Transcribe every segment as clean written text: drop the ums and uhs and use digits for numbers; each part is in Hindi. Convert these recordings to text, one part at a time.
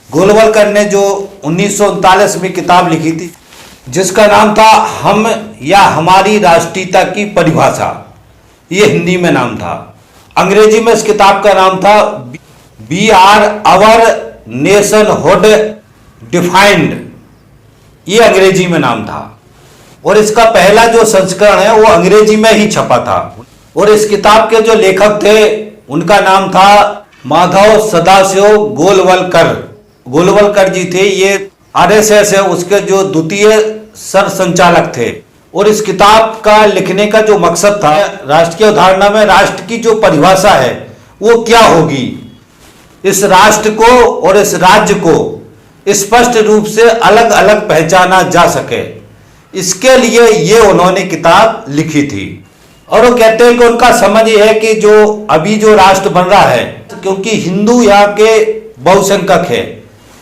गोलवलकर ने जो 1939 में किताब लिखी थी जिसका नाम था हम या हमारी राष्ट्रीयता की परिभाषा, ये हिंदी में नाम था। अंग्रेजी में इस किताब का नाम था we are our nationhood defined, ये अंग्रेजी में नाम था। और इसका पहला जो संस्करण है वो अंग्रेजी में ही छपा था। और इस किताब के जो लेखक थे उनका नाम था माधव सदाशिव गोलवलकर। गोलवलकर जी थे, ये आरएसएस है उसके जो द्वितीय सर संचालक थे। और इस किताब का लिखने का जो मकसद था, राष्ट्र की अवधारणा में राष्ट्र की जो परिभाषा है वो क्या होगी, इस राष्ट्र को और इस राज्य को स्पष्ट रूप से अलग अलग पहचाना जा सके, इसके लिए ये उन्होंने किताब लिखी थी। और वो कहते हैं कि उनका समझ ये है कि जो अभी जो राष्ट्र बन रहा है, क्योंकि हिंदू यहाँ के बहुसंख्यक है,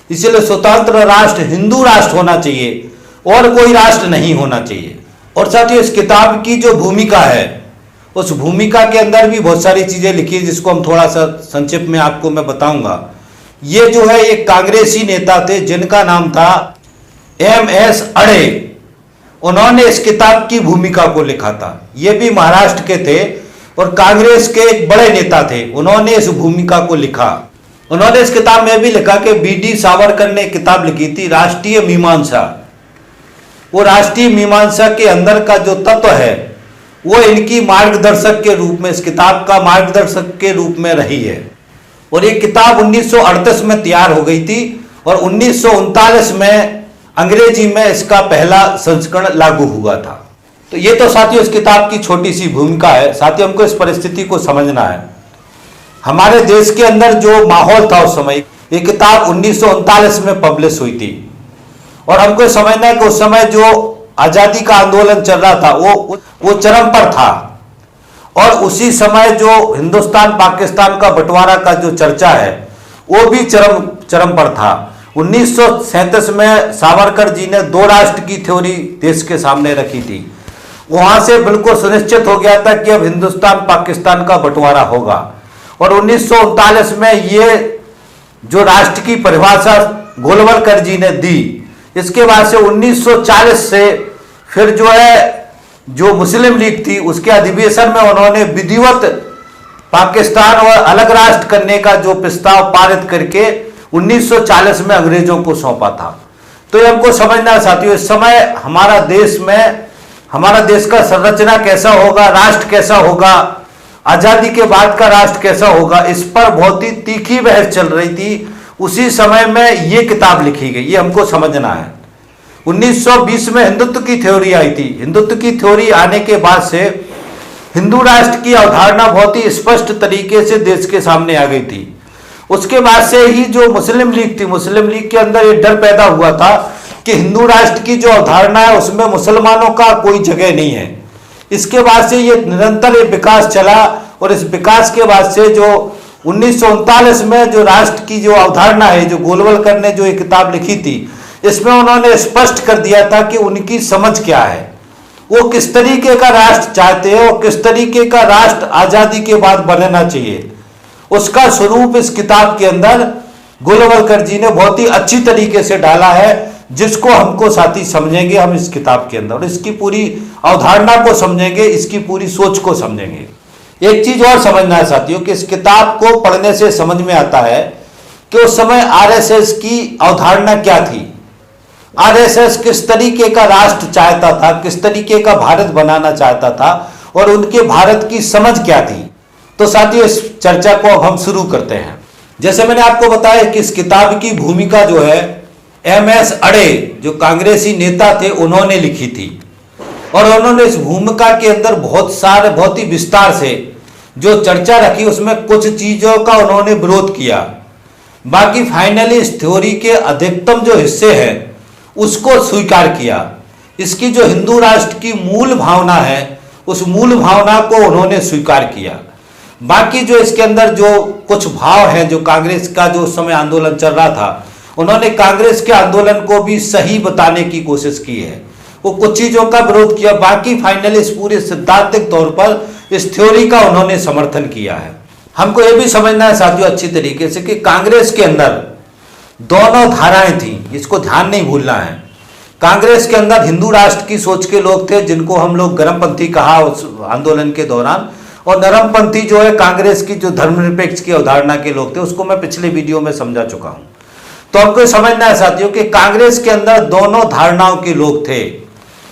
इसलिए स्वतंत्र राष्ट्र हिंदू राष्ट्र होना चाहिए और कोई राष्ट्र नहीं होना चाहिए। और साथ ही इस किताब की जो भूमिका है उस भूमिका के अंदर भी बहुत सारी चीजें लिखी है जिसको हम थोड़ा सा संक्षिप्त में आपको मैं बताऊंगा। ये जो है एक कांग्रेसी नेता थे जिनका नाम था MS अड़े, उन्होंने इस किताब की भूमिका को लिखा था। ये भी महाराष्ट्र के थे और कांग्रेस के एक बड़े नेता थे, उन्होंने इस भूमिका को लिखा। उन्होंने इस किताब में भी लिखा कि BD सावरकर ने किताब लिखी थी राष्ट्रीय मीमांसा। वो राष्ट्रीय मीमांसा के अंदर का जो तत्व है वो इनकी मार्गदर्शक के रूप में, इस किताब का मार्गदर्शक के रूप में रही है। और ये किताब 1938 में तैयार हो गई थी और 1939 में अंग्रेजी में इसका पहला संस्करण लागू हुआ था। तो ये तो साथियों इस किताब की छोटी सी भूमिका है। साथियों हमको इस परिस्थिति को समझना है। हमारे देश के अंदर जो माहौल था उस समय, ये किताब 1939 में पब्लिश हुई थी और हमको समझना है कि उस समय जो आजादी का आंदोलन चल रहा था वो चरम पर था। और उसी समय जो हिंदुस्तान पाकिस्तान का बंटवारा का जो चर्चा है वो भी चरम पर था। 1937 में सावरकर जी ने दो राष्ट्र की थ्योरी देश के सामने रखी थी। वहां से बिल्कुल सुनिश्चित हो गया था कि अब हिंदुस्तान पाकिस्तान का बंटवारा होगा। और 1939 में ये जो राष्ट्र की परिभाषा गोलवलकर जी ने दी, इसके बाद से 1940 से फिर जो है जो मुस्लिम लीग थी उसके अधिवेशन में उन्होंने विधिवत पाकिस्तान और अलग राष्ट्र करने का जो प्रस्ताव पारित करके 1940 में अंग्रेजों को सौंपा था। तो ये हमको समझना साथियों, इस समय हमारा देश का संरचना कैसा होगा, राष्ट्र कैसा होगा, आजादी के बाद का राष्ट्र कैसा होगा, इस पर बहुत ही तीखी बहस चल रही थी। उसी समय में ये किताब लिखी गई, ये हमको समझना है। 1920 में हिंदुत्व की थ्योरी आई थी। हिंदुत्व की थ्योरी आने के बाद से हिंदू राष्ट्र की अवधारणा बहुत ही स्पष्ट तरीके से देश के सामने आ गई थी। उसके बाद से ही जो मुस्लिम लीग थी, मुस्लिम लीग के अंदर ये डर पैदा हुआ था कि हिंदू राष्ट्र की जो अवधारणा है उसमें मुसलमानों का कोई जगह नहीं है। इसके बाद से ये निरंतर ये विकास चला और इस विकास के बाद से जो 1939 में जो राष्ट्र की जो अवधारणा है, जो गोलवलकर ने जो ये किताब लिखी थी, इसमें उन्होंने स्पष्ट कर दिया था कि उनकी समझ क्या है, वो किस तरीके का राष्ट्र चाहते हैं और किस तरीके का राष्ट्र आजादी के बाद बनना चाहिए। उसका स्वरूप इस किताब के अंदर गोलवलकर जी ने बहुत ही अच्छी तरीके से डाला है, जिसको हमको साथी समझेंगे हम इस किताब के अंदर, और इसकी पूरी अवधारणा को समझेंगे, इसकी पूरी सोच को समझेंगे। एक चीज और समझना है साथियों कि इस किताब को पढ़ने से समझ में आता है कि उस समय आरएसएस की अवधारणा क्या थी। आरएसएस किस तरीके का राष्ट्र चाहता था, किस तरीके का भारत बनाना चाहता था और उनके भारत की समझ क्या थी। तो साथियों इस चर्चा को अब हम शुरू करते हैं। जैसे मैंने आपको बताया कि इस किताब की भूमिका जो है MS अड़े जो कांग्रेसी नेता थे उन्होंने लिखी थी और उन्होंने इस भूमिका के अंदर बहुत ही विस्तार से जो चर्चा रखी, उसमें कुछ चीजों का उन्होंने विरोध किया। बाकी फाइनली इस थ्योरी के अधिकतम जो हिस्से हैं उसको स्वीकार किया। इसकी जो हिंदू राष्ट्र की मूल भावना है उस मूल भावना को उन्होंने स्वीकार किया। बाकी जो इसके अंदर जो कुछ भाव हैं, जो कांग्रेस का जो उस समय आंदोलन चल रहा था, उन्होंने कांग्रेस के आंदोलन को भी सही बताने की कोशिश की है। वो कुछ चीजों का विरोध किया, बाकी फाइनली इस पूरे सिद्धांतिक तौर पर इस थ्योरी का उन्होंने समर्थन किया है। हमको ये भी समझना है साथियों अच्छी तरीके से कि कांग्रेस के अंदर दोनों धाराएं थी, इसको ध्यान नहीं भूलना है। कांग्रेस के अंदर हिंदू राष्ट्र की सोच के लोग थे, जिनको हम लोग गर्मपंथी कहा उस आंदोलन के दौरान, और नरमपंथी जो है कांग्रेस की जो धर्मनिरपेक्ष की अवधारणा के लोग थे, उसको मैं पिछले वीडियो में समझा चुका हूं। तो हमको समझना है साथियों कि कांग्रेस के अंदर दोनों धारणाओं के लोग थे,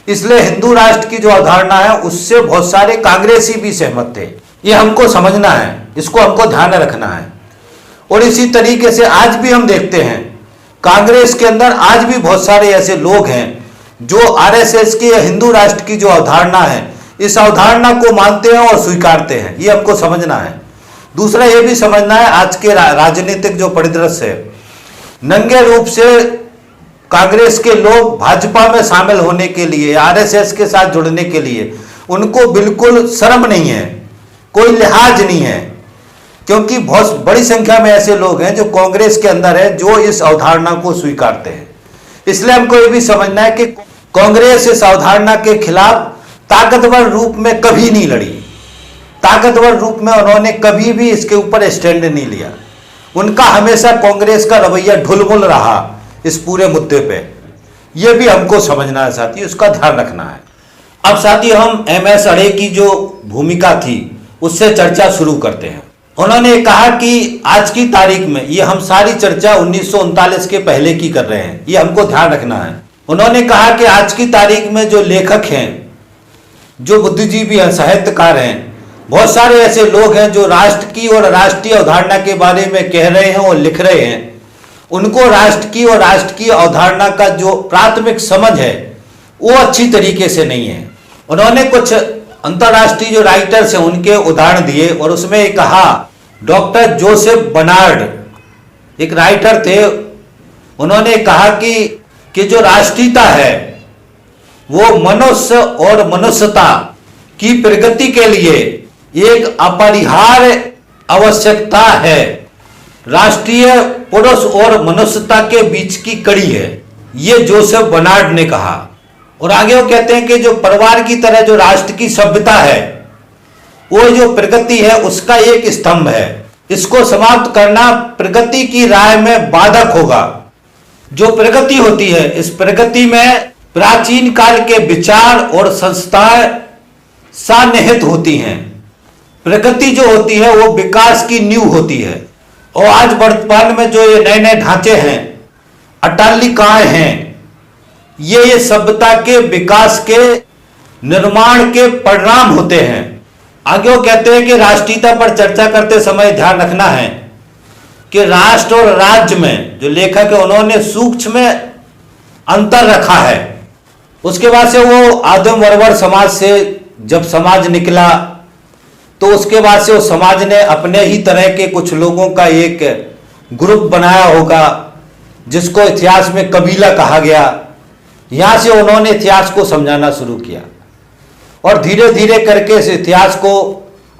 इसलिए हिंदू राष्ट्र की जो अवधारणा है उससे बहुत सारे कांग्रेसी भी सहमत थे। ये हमको समझना है, इसको हमको ध्यान में रखना है। और इसी तरीके से आज भी हम देखते हैं कांग्रेस के अंदर आज भी बहुत सारे ऐसे लोग हैं जो आरएसएस की या हिंदू राष्ट्र की जो अवधारणा है, इस अवधारणा को मानते हैं और स्वीकारते हैं। ये हमको समझना है। दूसरा ये भी समझना है, आज के राजनीतिक जो परिदृश्य है, नंगे रूप से कांग्रेस के लोग भाजपा में शामिल होने के लिए, आरएसएस के साथ जुड़ने के लिए उनको बिल्कुल शर्म नहीं है, कोई लिहाज नहीं है, क्योंकि बहुत बड़ी संख्या में ऐसे लोग हैं जो कांग्रेस के अंदर है जो इस अवधारणा को स्वीकारते हैं। इसलिए हमको ये भी समझना है कि कांग्रेस इस अवधारणा के खिलाफ ताकतवर रूप में कभी नहीं लड़ी, ताकतवर रूप में उन्होंने कभी भी इसके ऊपर स्टैंड नहीं लिया। उनका हमेशा कांग्रेस का रवैया ढुलमुल रहा इस पूरे मुद्दे पे। यह भी हमको समझना है साथियों, इसका ध्यान रखना है। अब साथियों हम एमएस अड़े की जो भूमिका थी उससे चर्चा शुरू करते हैं। उन्होंने कहा कि आज की तारीख में, ये हम सारी चर्चा 1939 के पहले की कर रहे हैं, ये हमको ध्यान रखना है। उन्होंने कहा कि आज की तारीख में जो लेखक हैं, जो बुद्धिजीवी हैं, साहित्यकार हैं, बहुत सारे ऐसे लोग हैं जो राष्ट्र की और राष्ट्रीय अवधारणा के बारे में कह रहे हैं और लिख रहे हैं। उनको राष्ट्र की और राष्ट्र की अवधारणा का जो प्राथमिक समझ है वो अच्छी तरीके से नहीं है। उन्होंने कुछ अंतर्राष्ट्रीय जो राइटर्स हैं उनके उदाहरण दिए और उसमें कहा, डॉक्टर जोसेफ बर्नार्ड एक राइटर थे, उन्होंने कहा कि जो राष्ट्रीयता है वो मनुष्य और मनुष्यता की प्रगति के लिए एक अपरिहार्य आवश्यकता है, राष्ट्रीय पुरुष और मनुष्यता के बीच की कड़ी है। ये जोसेफ बर्नार्ड ने कहा। और आगे वो कहते हैं कि जो परिवार की तरह जो राष्ट्र की सभ्यता है वो जो प्रगति है उसका एक स्तंभ है, इसको समाप्त करना प्रगति की राह में बाधक होगा। जो प्रगति होती है, इस प्रगति में प्राचीन काल के विचार और संस्थाएं सन्निहित होती हैं। प्रगति जो होती है वो विकास की नींव होती है। और आज वर्तमान में जो ये नए नए ढांचे हैं, अट्टालिकाएं हैं, ये सभ्यता के विकास के निर्माण के परिणाम होते हैं। आगे वो कहते हैं कि राष्ट्रीयता पर चर्चा करते समय ध्यान रखना है कि राष्ट्र और राज्य में जो लेखक है उन्होंने सूक्ष्म अंतर रखा है। उसके बाद से वो आदिम वर्वर समाज से जब समाज निकला तो उसके बाद से उस समाज ने अपने ही तरह के कुछ लोगों का एक ग्रुप बनाया होगा जिसको इतिहास में कबीला कहा गया। यहां से उन्होंने इतिहास को समझाना शुरू किया और धीरे धीरे करके इस इतिहास को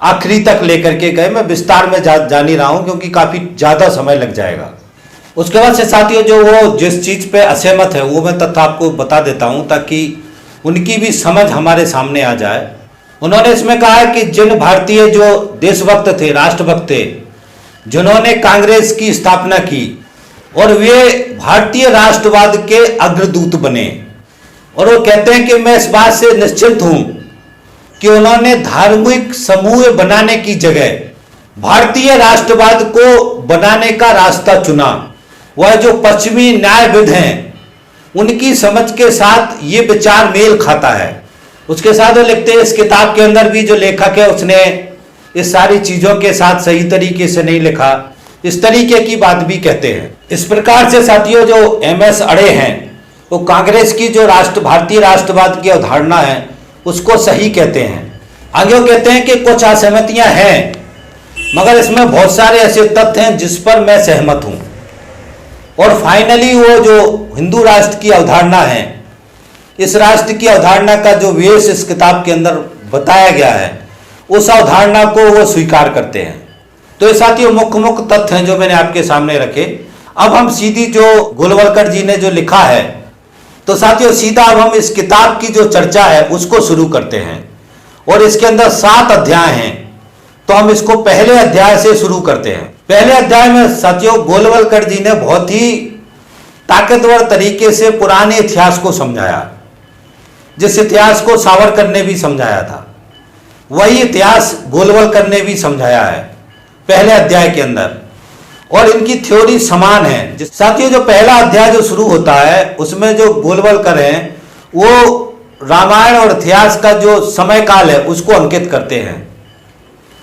आखिरी तक लेकर के गए। मैं विस्तार में जा नहीं रहा हूं क्योंकि काफी ज्यादा समय लग जाएगा। उसके बाद से साथियों जो वो जिस चीज पे असहमत है वो मैं तथ्य आपको बता देता हूं ताकि उनकी भी समझ हमारे सामने आ जाए। उन्होंने इसमें कहा है कि जिन भारतीय जो देशभक्त थे, राष्ट्रभक्त थे, जिन्होंने कांग्रेस की स्थापना की और वे भारतीय राष्ट्रवाद के अग्रदूत बने, और वो कहते हैं कि मैं इस बात से निश्चित हूं कि उन्होंने धार्मिक समूह बनाने की जगह भारतीय राष्ट्रवाद को बनाने का रास्ता चुना। वह जो पश्चिमी न्यायविद हैं उनकी समझ के साथ ये विचार मेल खाता है। उसके साथ वो लिखते हैं, इस किताब के अंदर भी जो लेखक है उसने इस सारी चीजों के साथ सही तरीके से नहीं लिखा, इस तरीके की बात भी कहते हैं। इस प्रकार से साथियों जो एमएस अड़े हैं वो कांग्रेस की जो भारतीय राष्ट्रवाद की अवधारणा है उसको सही कहते हैं। आगे वो कहते हैं कि कुछ असहमतियां हैं मगर इसमें बहुत सारे ऐसे तथ्य हैं जिस पर मैं सहमत हूं। और फाइनली वो जो हिंदू राष्ट्र की अवधारणा है, इस राष्ट्र की अवधारणा का जो वेश इस किताब के अंदर बताया गया है उस अवधारणा को वो स्वीकार करते हैं। तो ये साथियों मुख्य मुख्य तथ्य हैं जो मैंने आपके सामने रखे। अब हम सीधी जो गोलवलकर जी ने जो लिखा है, तो साथियों सीधा अब हम इस किताब की जो चर्चा है उसको शुरू करते हैं। और इसके अंदर 7 अध्याय हैं, तो हम इसको पहले अध्याय से शुरू करते हैं। पहले अध्याय में साथियों गोलवलकर जी ने बहुत ही ताकतवर तरीके से पुराने इतिहास को समझाया, जिस इतिहास को सावरकर ने भी समझाया था वही इतिहास गोलवलकर ने भी समझाया है पहले अध्याय के अंदर, और इनकी थ्योरी समान है। साथियों, जो पहला अध्याय जो शुरू होता है उसमें जो गोलवलकर हैं वो रामायण और इतिहास का जो समय काल है उसको अंकित करते हैं,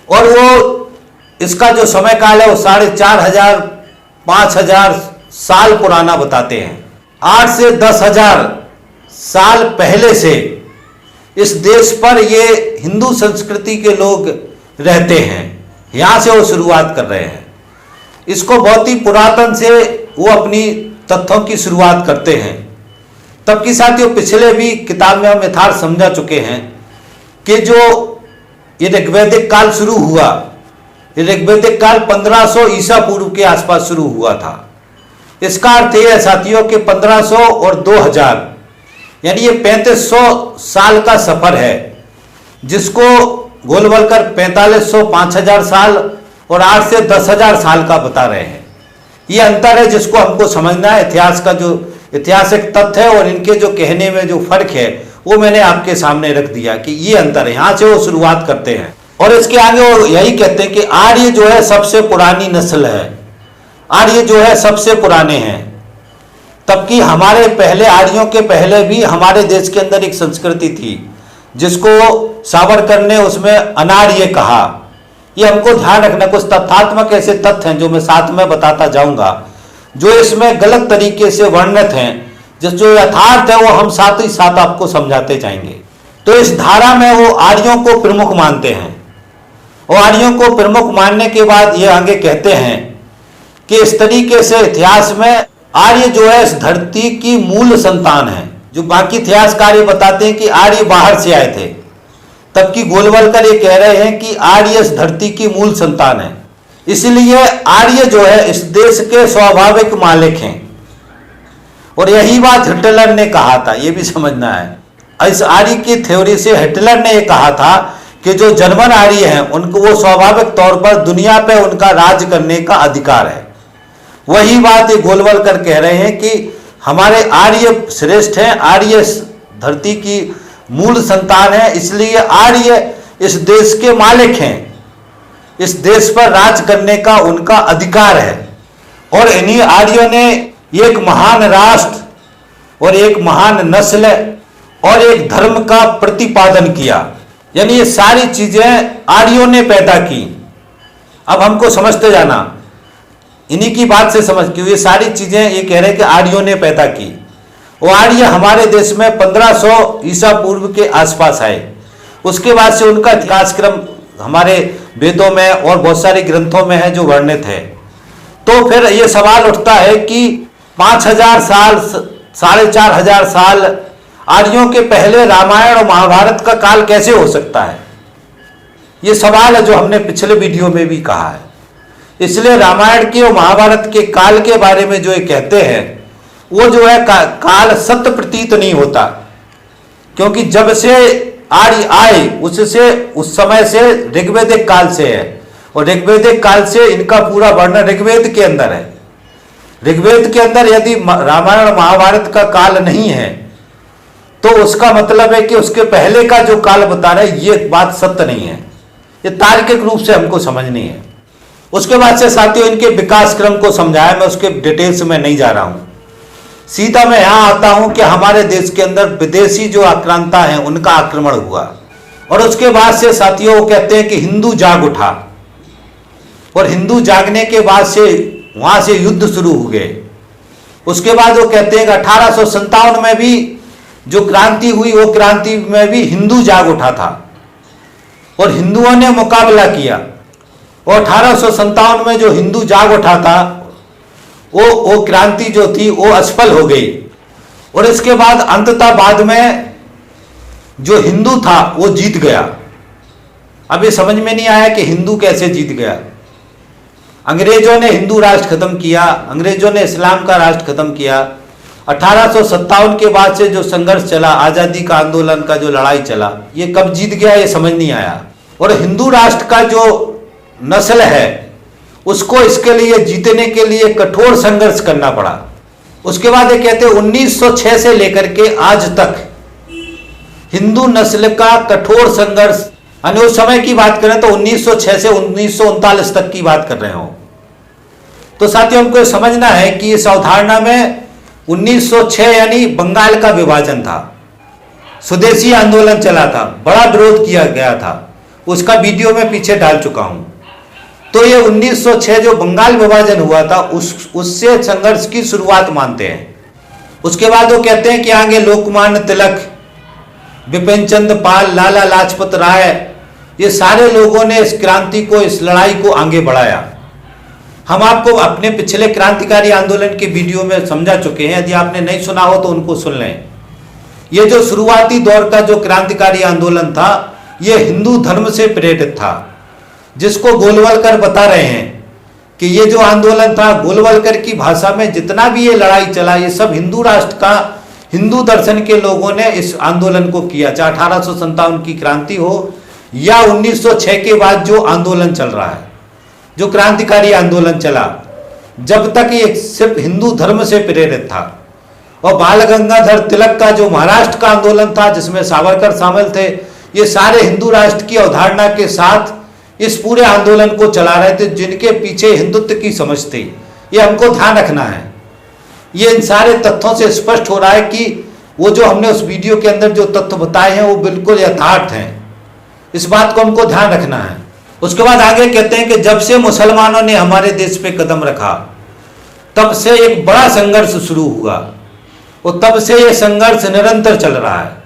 और वो इसका जो समय काल है वो 4,500 5,000 साल पुराना बताते हैं। 8 से 10,000 साल पहले से इस देश पर ये हिंदू संस्कृति के लोग रहते हैं, यहाँ से वो शुरुआत कर रहे हैं। इसको बहुत ही पुरातन से वो अपनी तथ्यों की शुरुआत करते हैं। तब की साथियों पिछले भी किताब में हम यथार्थ समझा चुके हैं कि जो ये ऋग्वैदिक काल शुरू हुआ, ये ऋग्वैदिक काल 1500 ईसा पूर्व के आसपास शुरू हुआ था। इसका अर्थ यह है साथियों कि 1500 और 2000 यानी ये 3500 साल का सफर है, जिसको गोलवलकर 4500 5000 साल और 8 से 10,000 साल का बता रहे हैं। ये अंतर है जिसको हमको समझना है। इतिहास का जो ऐतिहासिक तथ्य है और इनके जो कहने में जो फर्क है वो मैंने आपके सामने रख दिया कि ये अंतर है। यहाँ से वो शुरुआत करते हैं और इसके आगे वो यही कहते हैं कि आर्य जो है सबसे पुरानी नस्ल है, आर्य जो है सबसे पुराने हैं। तबकि हमारे पहले आर्यों के पहले भी हमारे देश के अंदर एक संस्कृति थी जिसको सावरकर ने उसमें अनार्य कहा। ये हमको ध्यान रखना, कुछ तथ्यात्मक ऐसे तथ्य हैं जो मैं साथ में बताता जाऊंगा जो इसमें गलत तरीके से वर्णित हैं, जिस जो यथार्थ है वो हम साथ ही साथ आपको समझाते जाएंगे। तो इस धारा में वो आर्यों को प्रमुख मानते हैं और आर्यों को प्रमुख मानने के बाद ये आगे कहते हैं कि इस तरीके से इतिहास में आर्य जो है इस धरती की मूल संतान है। जो बाकी इतिहासकार ये बताते हैं कि आर्य बाहर से आए थे, तबकि गोलवलकर ये कह रहे हैं कि आर्य इस धरती की मूल संतान है। इसलिए आर्य जो है इस देश के स्वाभाविक मालिक हैं। और यही बात हिटलर ने कहा था, ये भी समझना है। इस आर्य की थ्योरी से हिटलर ने यह कहा था कि जो जर्मन आर्य हैं उनको वो स्वाभाविक तौर पर दुनिया पे उनका राज करने का अधिकार है। वही बात ये गोलवलकर कह रहे हैं कि हमारे आर्य श्रेष्ठ हैं, आर्य धरती की मूल संतान है, इसलिए आर्य इस देश के मालिक हैं, इस देश पर राज करने का उनका अधिकार है। और इन्हीं आर्यों ने एक महान राष्ट्र और एक महान नस्ल और एक धर्म का प्रतिपादन किया। यानी ये सारी चीजें आर्यों ने पैदा की। अब हमको समझते जाना, इन्हीं की बात से समझ क्यों ये सारी चीजें ये कह रहे हैं कि आर्यों ने पैदा की। वो आर्य हमारे देश में 1500 ईसा पूर्व के आसपास आए। उसके बाद से उनका इतिहास क्रम हमारे वेदों में और बहुत सारे ग्रंथों में है जो वर्णित है। तो फिर ये सवाल उठता है कि 5000 साल 4500 साल आर्यों के पहले रामायण और महाभारत का काल कैसे हो सकता है? ये सवाल है जो हमने पिछले वीडियो में भी कहा है। इसलिए रामायण के और महाभारत के काल के बारे में जो ये कहते हैं वो जो है काल सत्य प्रतीत नहीं होता, क्योंकि जब से आर्य आए उससे उस समय से ऋग्वैदिक काल से है और ऋग्वैदिक काल से इनका पूरा वर्णन ऋग्वेद के अंदर है। ऋग्वेद के अंदर यदि रामायण और महाभारत का काल नहीं है तो उसका मतलब है कि उसके पहले का जो काल बता रहा है ये बात सत्य नहीं है। ये तार्किक रूप से हमको समझनी है। उसके बाद से साथियों इनके विकास क्रम को समझाया, मैं उसके डिटेल्स में नहीं जा रहा हूं। सीधा मैं यहां आता हूं कि हमारे देश के अंदर विदेशी जो आक्रांता है उनका आक्रमण हुआ और उसके बाद से साथियों वो कहते हैं कि हिंदू जाग उठा और हिंदू जागने के बाद से वहां से युद्ध शुरू हो गए। उसके बाद वो कहते हैं कि 1857 में भी जो क्रांति हुई वो क्रांति में भी हिंदू जाग उठा था और हिंदुओं ने मुकाबला किया और 1857 में जो हिंदू जाग उठा था वो क्रांति जो थी वो असफल हो गई और इसके बाद अंततः बाद में जो हिंदू था वो जीत गया। अब ये समझ में नहीं आया कि हिंदू कैसे जीत गया। अंग्रेजों ने हिंदू राष्ट्र खत्म किया, अंग्रेजों ने इस्लाम का राष्ट्र खत्म किया। 1857 के बाद से जो संघर्ष चला, आजादी का आंदोलन का जो लड़ाई चला, ये कब जीत गया ये समझ नहीं आया। और हिंदू राष्ट्र का जो नस्ल है उसको इसके लिए जीतने के लिए कठोर संघर्ष करना पड़ा। उसके बाद ये कहते हैं 1906 से लेकर के आज तक हिंदू नस्ल का कठोर संघर्ष, यानी उस समय की बात करें तो 1906 से 1939 तक की बात कर रहे हो। तो साथियों हमको समझना है कि इस अवधारणा में 1906 यानी बंगाल का विभाजन था, स्वदेशी आंदोलन चला था, बड़ा विरोध किया गया था, उसका वीडियो मैं पीछे डाल चुका हूं। तो ये 1906 जो बंगाल विभाजन हुआ था उससे संघर्ष की शुरुआत मानते हैं। उसके बाद वो कहते हैं कि आगे लोकमान्य तिलक, विपिन चंद्र पाल, लाला लाजपत राय, ये सारे लोगों ने इस क्रांति को, इस लड़ाई को आगे बढ़ाया। हम आपको अपने पिछले क्रांतिकारी आंदोलन के वीडियो में समझा चुके हैं, यदि आपने नहीं सुना हो तो उनको सुन लें। ये जो शुरुआती दौर का जो क्रांतिकारी आंदोलन था ये हिंदू धर्म से प्रेरित था, जिसको गोलवलकर बता रहे हैं कि ये जो आंदोलन था, गोलवलकर की भाषा में जितना भी ये लड़ाई चला, ये सब हिंदू राष्ट्र का, हिंदू दर्शन के लोगों ने इस आंदोलन को किया, चाहे 1857 की क्रांति हो या 1906 के बाद जो आंदोलन चल रहा है, जो क्रांतिकारी आंदोलन चला, जब तक ये सिर्फ हिंदू धर्म से प्रेरित था। और बाल गंगाधर तिलक का जो महाराष्ट्र का आंदोलन था, जिसमें सावरकर शामिल थे, ये सारे हिंदू राष्ट्र की अवधारणा के साथ इस पूरे आंदोलन को चला रहे थे, जिनके पीछे हिंदुत्व की समझ थी। ये हमको ध्यान रखना है। ये इन सारे तथ्यों से स्पष्ट हो रहा है कि वो जो हमने उस वीडियो के अंदर जो तथ्य बताए हैं वो बिल्कुल यथार्थ हैं। इस बात को हमको ध्यान रखना है। उसके बाद आगे कहते हैं कि जब से मुसलमानों ने हमारे देश पे कदम रखा तब से एक बड़ा संघर्ष शुरू हुआ और तब से ये संघर्ष निरंतर चल रहा है।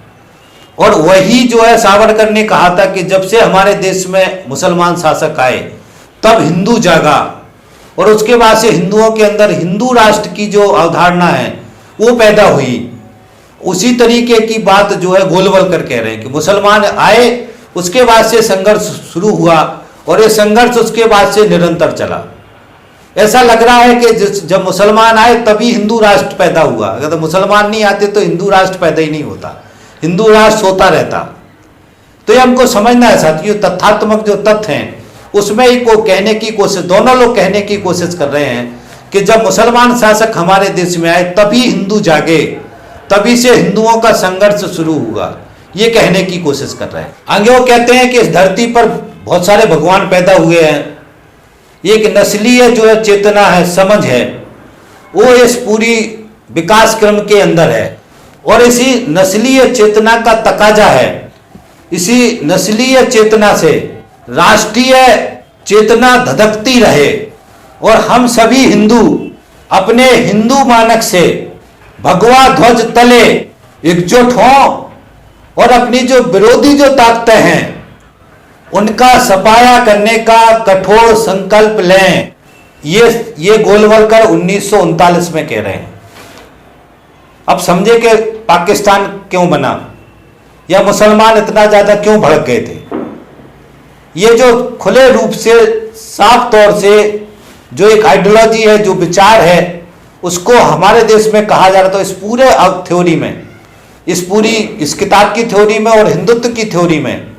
और वही जो है सावरकर ने कहा था कि जब से हमारे देश में मुसलमान शासक आए तब हिंदू जागा, और उसके बाद से हिंदुओं के अंदर हिंदू राष्ट्र की जो अवधारणा है वो पैदा हुई। उसी तरीके की बात जो है गोलवलकर कह रहे हैं कि मुसलमान आए, उसके बाद से संघर्ष शुरू हुआ और ये संघर्ष उसके बाद से निरंतर चला। ऐसा लग रहा है कि जब मुसलमान आए तभी हिंदू राष्ट्र पैदा हुआ, अगर मुसलमान नहीं आते तो हिंदू राष्ट्र पैदा ही नहीं होता, हिंदू राष्ट्र होता रहता। तो ये हमको समझना है साथियों, तथ्यात्मक जो तथ्य हैं उसमें ही को कहने की कोशिश, दोनों लोग कहने की कोशिश कर रहे हैं कि जब मुसलमान शासक हमारे देश में आए तभी हिंदू जागे, तभी से हिंदुओं का संघर्ष शुरू हुआ, ये कहने की कोशिश कर रहे हैं। आगे वो कहते हैं कि इस धरती पर बहुत सारे भगवान पैदा हुए हैं, एक नस्लीय जो है चेतना है, समझ है, वो इस पूरी विकास क्रम के अंदर है और इसी नस्लीय चेतना का तकाजा है। इसी नस्लीय चेतना से राष्ट्रीय चेतना धधकती रहे और हम सभी हिंदू अपने हिंदू मानक से भगवा ध्वज तले एकजुट हों और अपनी जो विरोधी जो ताकतें हैं उनका सफाया करने का कठोर संकल्प लें। ये गोलवलकर 1939 में कह रहे हैं। अब समझे कि पाकिस्तान क्यों बना या मुसलमान इतना ज्यादा क्यों भड़क गए थे। ये जो खुले रूप से साफ तौर से जो एक आइडियोलॉजी है, जो विचार है, उसको हमारे देश में कहा जा रहा था। इस पूरे थ्योरी में, इस किताब की थ्योरी में और हिंदुत्व की थ्योरी में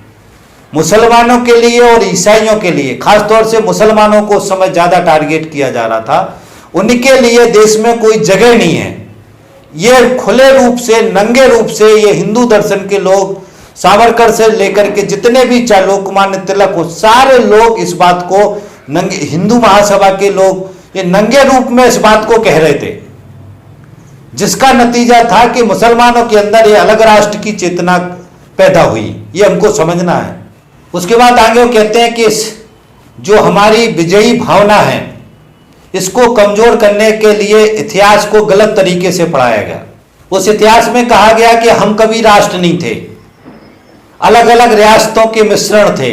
मुसलमानों के लिए और ईसाइयों के लिए, खासतौर से मुसलमानों को उस समय ज्यादा टारगेट किया जा रहा था। उनके लिए देश में कोई जगह नहीं है। ये खुले रूप से, नंगे रूप से ये हिंदू दर्शन के लोग, सावरकर से लेकर के जितने भी चाहे लोकमान्य तिलक हो, सारे लोग इस बात को नंगे, हिंदू महासभा के लोग ये नंगे रूप में इस बात को कह रहे थे, जिसका नतीजा था कि मुसलमानों के अंदर ये अलग राष्ट्र की चेतना पैदा हुई। ये हमको समझना है। उसके बाद आगे वो कहते हैं कि जो हमारी विजयी भावना है इसको कमजोर करने के लिए इतिहास को गलत तरीके से पढ़ाया गया। उस इतिहास में कहा गया कि हम कभी राष्ट्र नहीं थे, अलग अलग रियासतों के मिश्रण थे।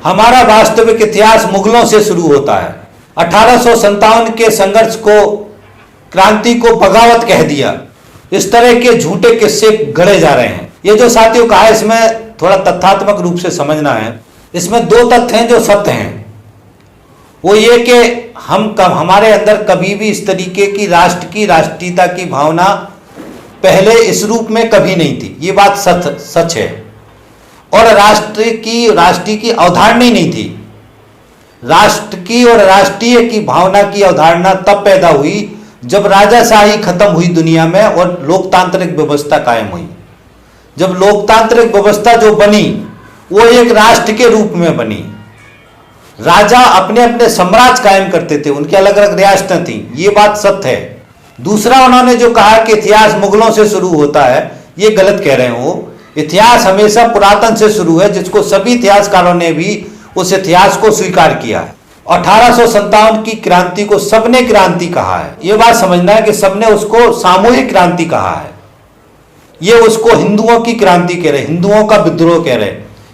हमारा वास्तविक इतिहास मुगलों से शुरू होता है। 1857 के संघर्ष को, क्रांति को बगावत कह दिया। इस तरह के झूठे किस्से गढ़े जा रहे हैं। ये जो साथियों कहा है इसमें थोड़ा तथ्यात्मक रूप से समझना है। इसमें दो तथ्य हैं जो सत्य हैं। वो ये कि हमारे अंदर कभी भी इस तरीके की राष्ट्र की, राष्ट्रीयता की भावना पहले इस रूप में कभी नहीं थी। ये बात सच है। और राष्ट्रीय की अवधारणा ही नहीं थी। राष्ट्र की और राष्ट्रीय की भावना की अवधारणा तब पैदा हुई जब राजाशाही खत्म हुई दुनिया में और लोकतांत्रिक व्यवस्था कायम हुई। जब लोकतांत्रिक व्यवस्था जो बनी वो एक राष्ट्र के रूप में बनी। राजा अपने अपने साम्राज्य कायम करते थे, उनकी अलग अलग रियासतें थी, ये बात सत्य है। दूसरा, उन्होंने जो कहा कि इतिहास मुगलों से शुरू होता है, ये गलत कह रहे हैं वो। इतिहास हमेशा पुरातन से शुरू है, जिसको सभी इतिहासकारों ने भी उस इतिहास को स्वीकार किया है। 1857 की क्रांति को सबने क्रांति कहा है। ये बात समझना है कि सबने उसको सामूहिक क्रांति कहा है। ये उसको हिंदुओं की क्रांति कह रहे, हिंदुओं का विद्रोह कह रहे,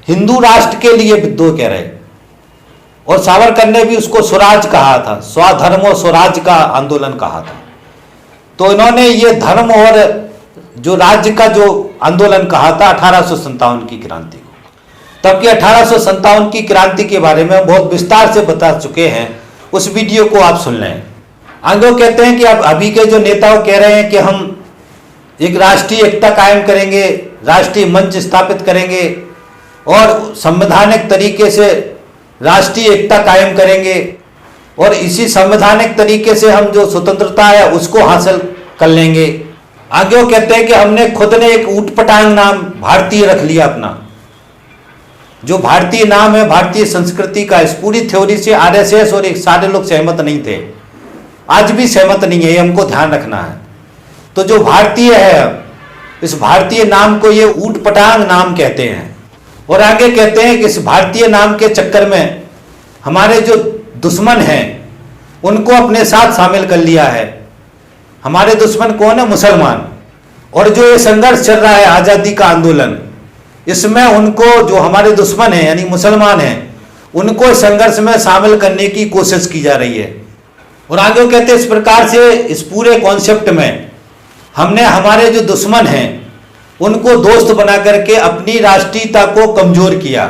हिंदू राष्ट्र के लिए विद्रोह कह रहे। और सावरकर ने भी उसको स्वराज कहा था, स्वधर्म और स्वराज का आंदोलन कहा था। तो इन्होंने ये धर्म और जो राज्य का जो आंदोलन कहा था 1857 की क्रांति को। तब की 1857 की क्रांति के बारे में बहुत विस्तार से बता चुके हैं, उस वीडियो को आप सुन लें। आगे वो कहते हैं कि अब अभी के जो नेताओं कह रहे हैं कि हम एक राष्ट्रीय एकता कायम करेंगे, राष्ट्रीय मंच स्थापित करेंगे और संवैधानिक तरीके से राष्ट्रीय एकता कायम करेंगे और इसी संवैधानिक तरीके से हम जो स्वतंत्रता है उसको हासिल कर लेंगे। आगे वो कहते हैं कि हमने खुद ने एक ऊटपटांग नाम भारतीय रख लिया अपना, जो भारतीय नाम है भारतीय संस्कृति का। इस पूरी थ्योरी से आरएसएस और एक सारे लोग सहमत नहीं थे, आज भी सहमत नहीं है, ये हमको ध्यान रखना है। तो जो भारतीय है, इस भारतीय नाम को ये ऊटपटांग नाम कहते हैं। और आगे कहते हैं कि इस भारतीय नाम के चक्कर में हमारे जो दुश्मन हैं उनको अपने साथ शामिल कर लिया है। हमारे दुश्मन कौन है? मुसलमान। और जो ये संघर्ष चल रहा है आज़ादी का आंदोलन, इसमें उनको जो हमारे दुश्मन हैं यानी मुसलमान हैं, उनको इस संघर्ष में शामिल करने की कोशिश की जा रही है। और आगे वो कहते हैं इस प्रकार से इस पूरे कॉन्सेप्ट में हमने हमारे जो दुश्मन हैं उनको दोस्त बना करके अपनी राष्ट्रीयता को कमजोर किया।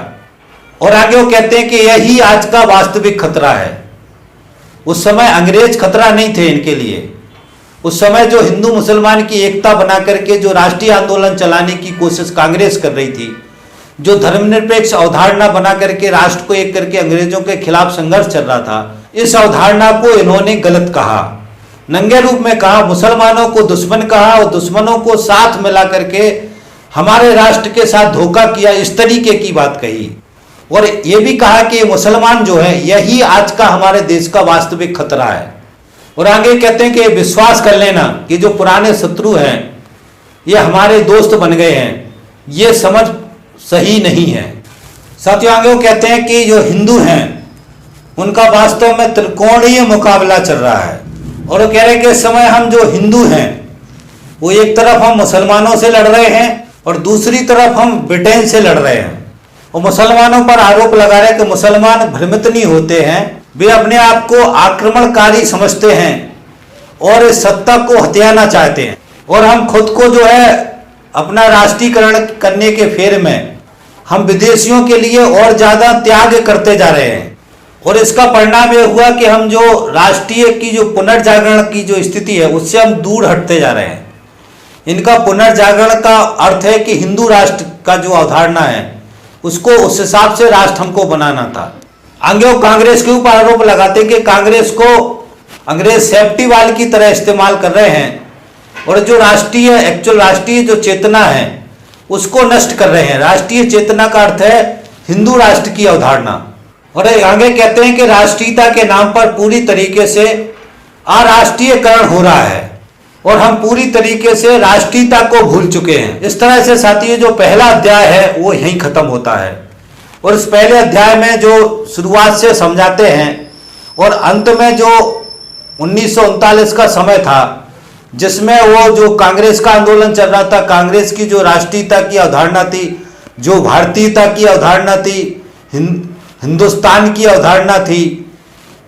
और आगे वो कहते हैं कि यही आज का वास्तविक खतरा है। उस समय अंग्रेज खतरा नहीं थे इनके लिए। उस समय जो हिंदू मुसलमान की एकता बना करके जो राष्ट्रीय आंदोलन चलाने की कोशिश कांग्रेस कर रही थी, जो धर्मनिरपेक्ष अवधारणा बना करके राष्ट्र को एक करके अंग्रेजों के खिलाफ संघर्ष चल रहा था, इस अवधारणा को इन्होंने गलत कहा, नंगे रूप में कहा, मुसलमानों को दुश्मन कहा और दुश्मनों को साथ मिला करके हमारे राष्ट्र के साथ धोखा किया, इस तरीके की बात कही। और ये भी कहा कि मुसलमान जो है यही आज का हमारे देश का वास्तविक खतरा है। और आगे कहते हैं कि विश्वास कर लेना कि जो पुराने शत्रु हैं ये हमारे दोस्त बन गए हैं, ये समझ सही नहीं है। साथियों, आगे वो कहते हैं कि जो हिंदू हैं उनका वास्तव में त्रिकोणीय मुकाबला चल रहा है। और वो कह रहे हैं कि इस समय हम जो हिंदू हैं वो एक तरफ हम मुसलमानों से लड़ रहे हैं और दूसरी तरफ हम ब्रिटेन से लड़ रहे हैं। और मुसलमानों पर आरोप लगा रहे हैं कि मुसलमान भ्रमित नहीं होते हैं, वे अपने आप को आक्रमणकारी समझते हैं और इस सत्ता को हथियाना चाहते हैं। और हम खुद को जो है अपना राष्ट्रीयकरण करने के फेर में हम विदेशियों के लिए और ज़्यादा त्याग करते जा रहे हैं। और इसका परिणाम ये हुआ कि हम जो राष्ट्रीय की जो पुनर्जागरण की जो स्थिति है उससे हम दूर हटते जा रहे हैं। इनका पुनर्जागरण का अर्थ है कि हिंदू राष्ट्र का जो अवधारणा है उसको उस हिसाब से राष्ट्र हमको बनाना था। आगे वो कांग्रेस के ऊपर आरोप लगाते हैं कि कांग्रेस को अंग्रेज सेफ्टी वाल की तरह इस्तेमाल कर रहे हैं और जो राष्ट्रीय जो चेतना है उसको नष्ट कर रहे हैं। राष्ट्रीय चेतना का अर्थ है हिंदू राष्ट्र की अवधारणा। और आगे कहते हैं कि राष्ट्रीयता के नाम पर पूरी तरीके से अराष्ट्रीयकरण हो रहा है और हम पूरी तरीके से राष्ट्रीयता को भूल चुके हैं। इस तरह से साथियों जो पहला अध्याय है वो यहीं खत्म होता है। और इस पहले अध्याय में जो शुरुआत से समझाते हैं और अंत में जो 1939 का समय था जिसमें वो जो कांग्रेस का आंदोलन चल रहा था, कांग्रेस की जो राष्ट्रीयता की अवधारणा थी, जो भारतीयता की अवधारणा थी, हिंदुस्तान की अवधारणा थी,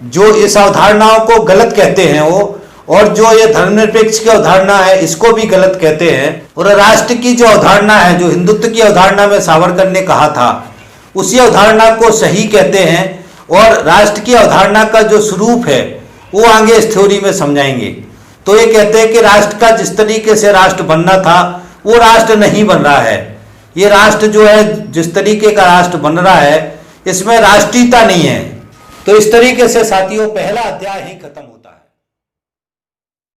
जो इस अवधारणाओं को गलत कहते हैं वो, और जो ये धर्मनिरपेक्ष की अवधारणा है इसको भी गलत कहते हैं। और राष्ट्र की जो अवधारणा है, जो हिंदुत्व की अवधारणा में सावरकर ने कहा था, उसी अवधारणा को सही कहते हैं। और राष्ट्र की अवधारणा का जो स्वरूप है वो आगे इस थ्योरी में समझाएंगे। तो ये कहते हैं कि राष्ट्र का जिस तरीके से राष्ट्र बनना था वो राष्ट्र नहीं बन रहा है। ये राष्ट्र जो है जिस तरीके का राष्ट्र बन रहा है इसमें राष्ट्रीयता नहीं है। तो इस तरीके से साथियों पहला अध्याय ही खत्म हो